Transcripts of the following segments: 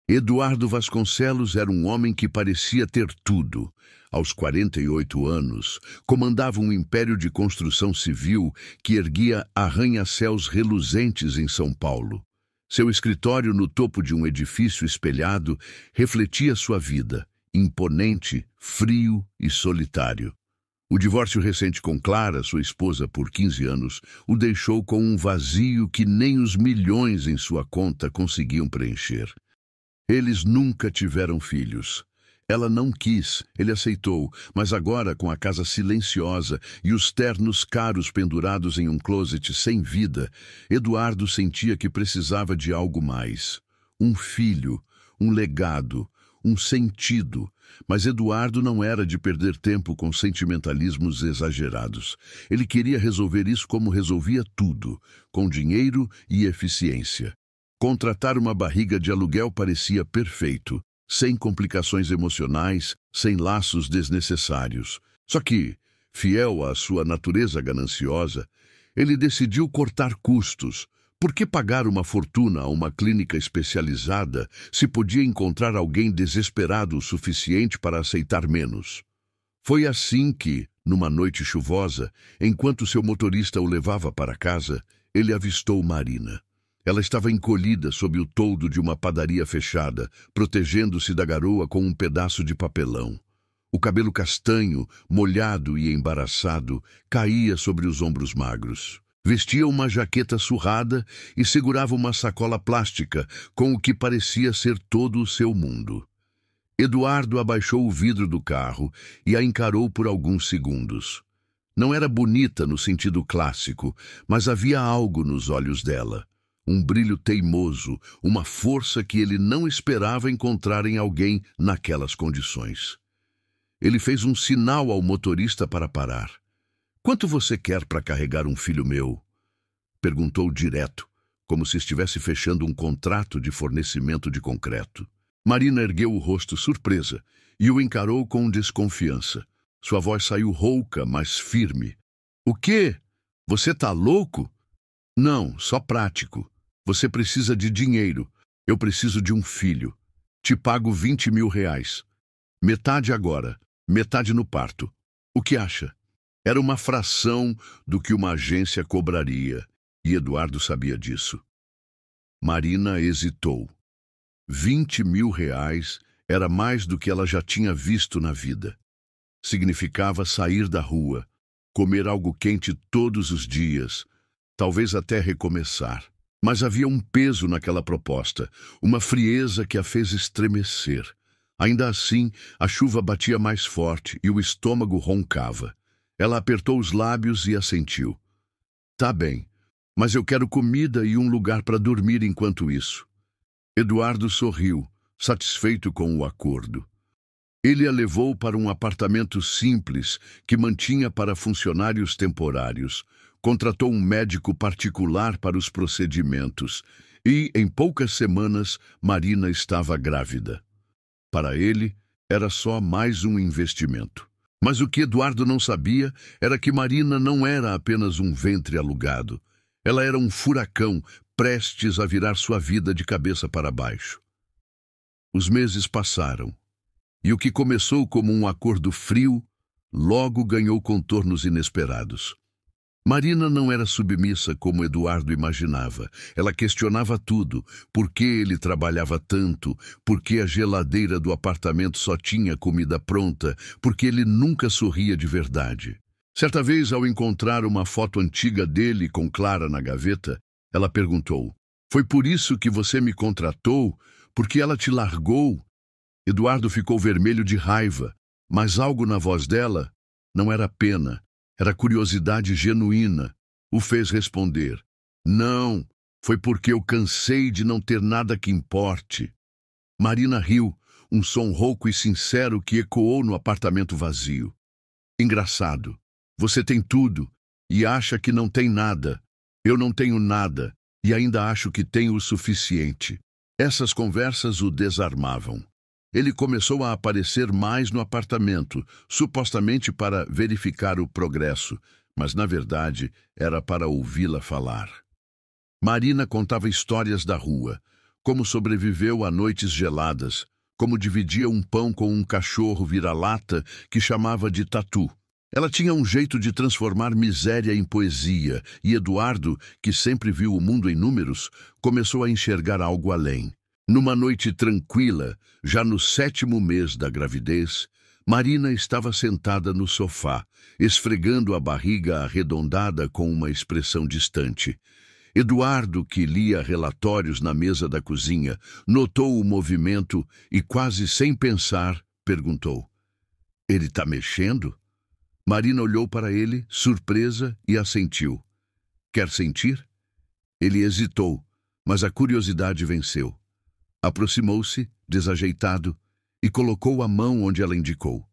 Eduardo Vasconcelos era um homem que parecia ter tudo. Aos 48 anos, comandava um império de construção civil que erguia arranha-céus reluzentes em São Paulo. Seu escritório no topo de um edifício espelhado refletia sua vida, imponente, frio e solitário. O divórcio recente com Clara, sua esposa por 15 anos, o deixou com um vazio que nem os milhões em sua conta conseguiam preencher. Eles nunca tiveram filhos. Ela não quis, ele aceitou, mas agora, com a casa silenciosa e os ternos caros pendurados em um closet sem vida, Eduardo sentia que precisava de algo mais. Um filho, um legado, um sentido. Mas Eduardo não era de perder tempo com sentimentalismos exagerados. Ele queria resolver isso como resolvia tudo, com dinheiro e eficiência. Contratar uma barriga de aluguel parecia perfeito, sem complicações emocionais, sem laços desnecessários. Só que, fiel à sua natureza gananciosa, ele decidiu cortar custos. Por que pagar uma fortuna a uma clínica especializada se podia encontrar alguém desesperado o suficiente para aceitar menos? Foi assim que, numa noite chuvosa, enquanto seu motorista o levava para casa, ele avistou Marina. Ela estava encolhida sob o toldo de uma padaria fechada, protegendo-se da garoa com um pedaço de papelão. O cabelo castanho, molhado e embaraçado, caía sobre os ombros magros. Vestia uma jaqueta surrada e segurava uma sacola plástica com o que parecia ser todo o seu mundo. Eduardo abaixou o vidro do carro e a encarou por alguns segundos. Não era bonita no sentido clássico, mas havia algo nos olhos dela. Um brilho teimoso, uma força que ele não esperava encontrar em alguém naquelas condições. Ele fez um sinal ao motorista para parar. "Quanto você quer para carregar um filho meu?" Perguntou direto, como se estivesse fechando um contrato de fornecimento de concreto. Marina ergueu o rosto surpresa e o encarou com desconfiança. Sua voz saiu rouca, mas firme. "O quê? Você tá louco?" "Não, só prático. Você precisa de dinheiro. Eu preciso de um filho. Te pago R$ 20.000. Metade agora, metade no parto. O que acha?" Era uma fração do que uma agência cobraria, e Eduardo sabia disso. Marina hesitou. R$ 20.000 era mais do que ela já tinha visto na vida. Significava sair da rua, comer algo quente todos os dias, talvez até recomeçar. Mas havia um peso naquela proposta, uma frieza que a fez estremecer. Ainda assim, a chuva batia mais forte e o estômago roncava. Ela apertou os lábios e assentiu. "Tá bem, mas eu quero comida e um lugar para dormir enquanto isso." Eduardo sorriu, satisfeito com o acordo. Ele a levou para um apartamento simples que mantinha para funcionários temporários. Contratou um médico particular para os procedimentos e, em poucas semanas, Marina estava grávida. Para ele, era só mais um investimento. Mas o que Eduardo não sabia era que Marina não era apenas um ventre alugado. Ela era um furacão prestes a virar sua vida de cabeça para baixo. Os meses passaram, e o que começou como um acordo frio, logo ganhou contornos inesperados. Marina não era submissa como Eduardo imaginava. Ela questionava tudo. Por que ele trabalhava tanto? Por que a geladeira do apartamento só tinha comida pronta? Por que ele nunca sorria de verdade? Certa vez, ao encontrar uma foto antiga dele com Clara na gaveta, ela perguntou: "Foi por isso que você me contratou? Porque ela te largou?" Eduardo ficou vermelho de raiva, mas algo na voz dela, não era pena, era curiosidade genuína, o fez responder: "Não, foi porque eu cansei de não ter nada que importe." Marina riu, um som rouco e sincero que ecoou no apartamento vazio. "Engraçado, você tem tudo e acha que não tem nada. Eu não tenho nada e ainda acho que tenho o suficiente." Essas conversas o desarmavam. Ele começou a aparecer mais no apartamento, supostamente para verificar o progresso, mas na verdade era para ouvi-la falar. Marina contava histórias da rua, como sobreviveu a noites geladas, como dividia um pão com um cachorro vira-lata que chamava de Tatu. Ela tinha um jeito de transformar miséria em poesia, e Eduardo, que sempre viu o mundo em números, começou a enxergar algo além. Numa noite tranquila, já no 7º mês da gravidez, Marina estava sentada no sofá, esfregando a barriga arredondada com uma expressão distante. Eduardo, que lia relatórios na mesa da cozinha, notou o movimento e, quase sem pensar, perguntou: "Ele está mexendo?" Marina olhou para ele, surpresa, e assentiu. "Quer sentir?" Ele hesitou, mas a curiosidade venceu. Aproximou-se, desajeitado, e colocou a mão onde ela indicou.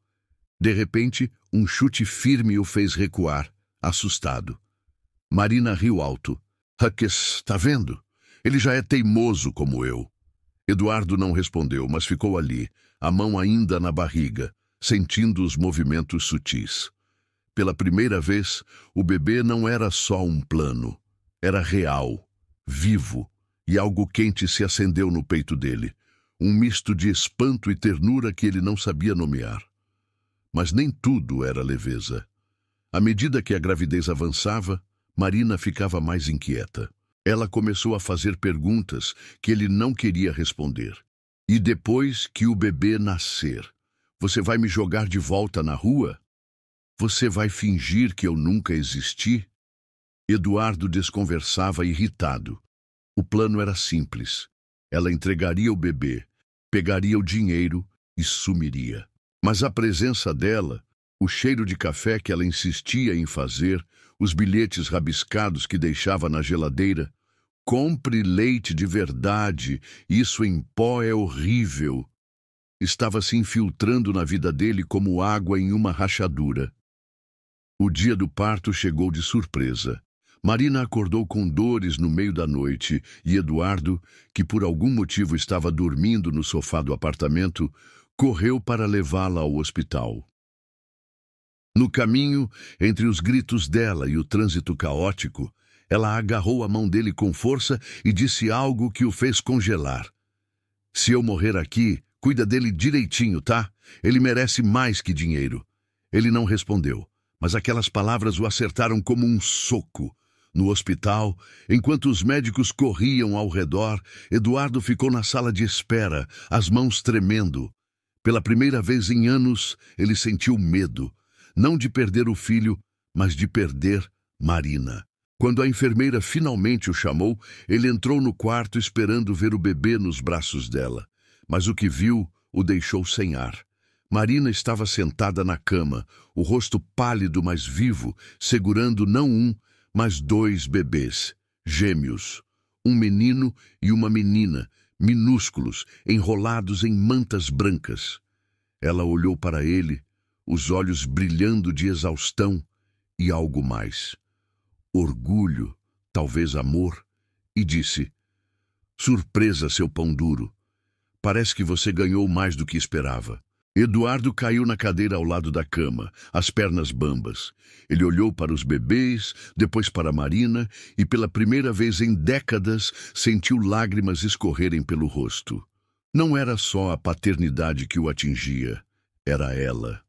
De repente, um chute firme o fez recuar, assustado. Marina riu alto. "Huckes, tá vendo? Ele já é teimoso como eu." Eduardo não respondeu, mas ficou ali, a mão ainda na barriga, sentindo os movimentos sutis. Pela primeira vez, o bebê não era só um plano. Era real, vivo, e algo quente se acendeu no peito dele. Um misto de espanto e ternura que ele não sabia nomear. Mas nem tudo era leveza. À medida que a gravidez avançava, Marina ficava mais inquieta. Ela começou a fazer perguntas que ele não queria responder. "E depois que o bebê nascer, você vai me jogar de volta na rua? Você vai fingir que eu nunca existi?" Eduardo desconversava irritado. O plano era simples. Ela entregaria o bebê, pegaria o dinheiro e sumiria. Mas a presença dela, o cheiro de café que ela insistia em fazer, os bilhetes rabiscados que deixava na geladeira, "Compre leite de verdade, isso em pó é horrível", estava se infiltrando na vida dele como água em uma rachadura. O dia do parto chegou de surpresa. Marina acordou com dores no meio da noite e Eduardo, que por algum motivo estava dormindo no sofá do apartamento, correu para levá-la ao hospital. No caminho, entre os gritos dela e o trânsito caótico, ela agarrou a mão dele com força e disse algo que o fez congelar. "Se eu morrer aqui, cuida dele direitinho, tá? Ele merece mais que dinheiro." Ele não respondeu, mas aquelas palavras o acertaram como um soco. No hospital, enquanto os médicos corriam ao redor, Eduardo ficou na sala de espera, as mãos tremendo. Pela primeira vez em anos, ele sentiu medo, não de perder o filho, mas de perder Marina. Quando a enfermeira finalmente o chamou, ele entrou no quarto esperando ver o bebê nos braços dela. Mas o que viu o deixou sem ar. Marina estava sentada na cama, o rosto pálido mas vivo, segurando não um, mas 2 bebês, gêmeos, um menino e uma menina, minúsculos, enrolados em mantas brancas. Ela olhou para ele, os olhos brilhando de exaustão e algo mais. Orgulho, talvez amor, e disse: "Surpresa, seu pão duro. Parece que você ganhou mais do que esperava." Eduardo caiu na cadeira ao lado da cama, as pernas bambas. Ele olhou para os bebês, depois para Marina e, pela primeira vez em décadas, sentiu lágrimas escorrerem pelo rosto. Não era só a paternidade que o atingia, era ela.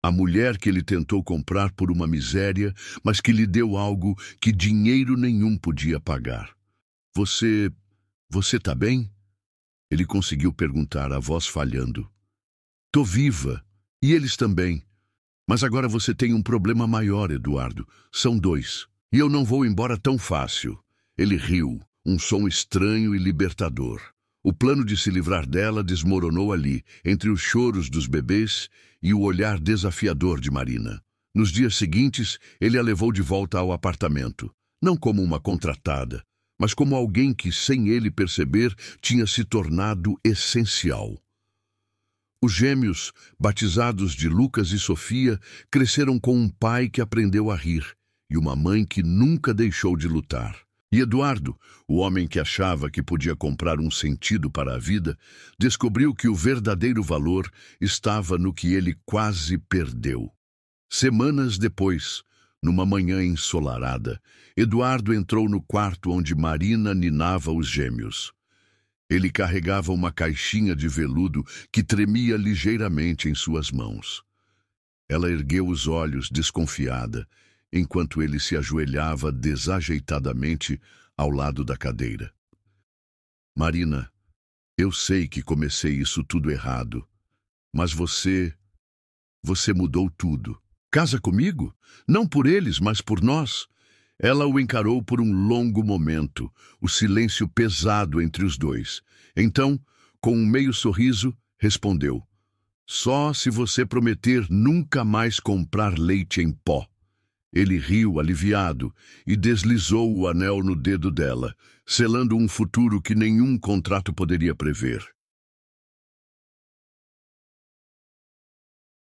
A mulher que ele tentou comprar por uma miséria, mas que lhe deu algo que dinheiro nenhum podia pagar. Você tá bem?" Ele conseguiu perguntar, a voz falhando. "Tô viva. E eles também. Mas agora você tem um problema maior, Eduardo. São 2. E eu não vou embora tão fácil." Ele riu, um som estranho e libertador. O plano de se livrar dela desmoronou ali, entre os choros dos bebês e o olhar desafiador de Marina. Nos dias seguintes, ele a levou de volta ao apartamento, não como uma contratada, mas como alguém que, sem ele perceber, tinha se tornado essencial. Os gêmeos, batizados de Lucas e Sofia, cresceram com um pai que aprendeu a rir e uma mãe que nunca deixou de lutar. E Eduardo, o homem que achava que podia comprar um sentido para a vida, descobriu que o verdadeiro valor estava no que ele quase perdeu. Semanas depois, numa manhã ensolarada, Eduardo entrou no quarto onde Marina ninava os gêmeos. Ele carregava uma caixinha de veludo que tremia ligeiramente em suas mãos. Ela ergueu os olhos, desconfiada, enquanto ele se ajoelhava desajeitadamente ao lado da cadeira. Marina, eu sei que comecei isso tudo errado, mas você mudou tudo. Casa comigo? Não por eles, mas por nós. Ela o encarou por um longo momento, o silêncio pesado entre os dois. Então, com um meio sorriso, respondeu: só se você prometer nunca mais comprar leite em pó. Ele riu, aliviado, e deslizou o anel no dedo dela, selando um futuro que nenhum contrato poderia prever.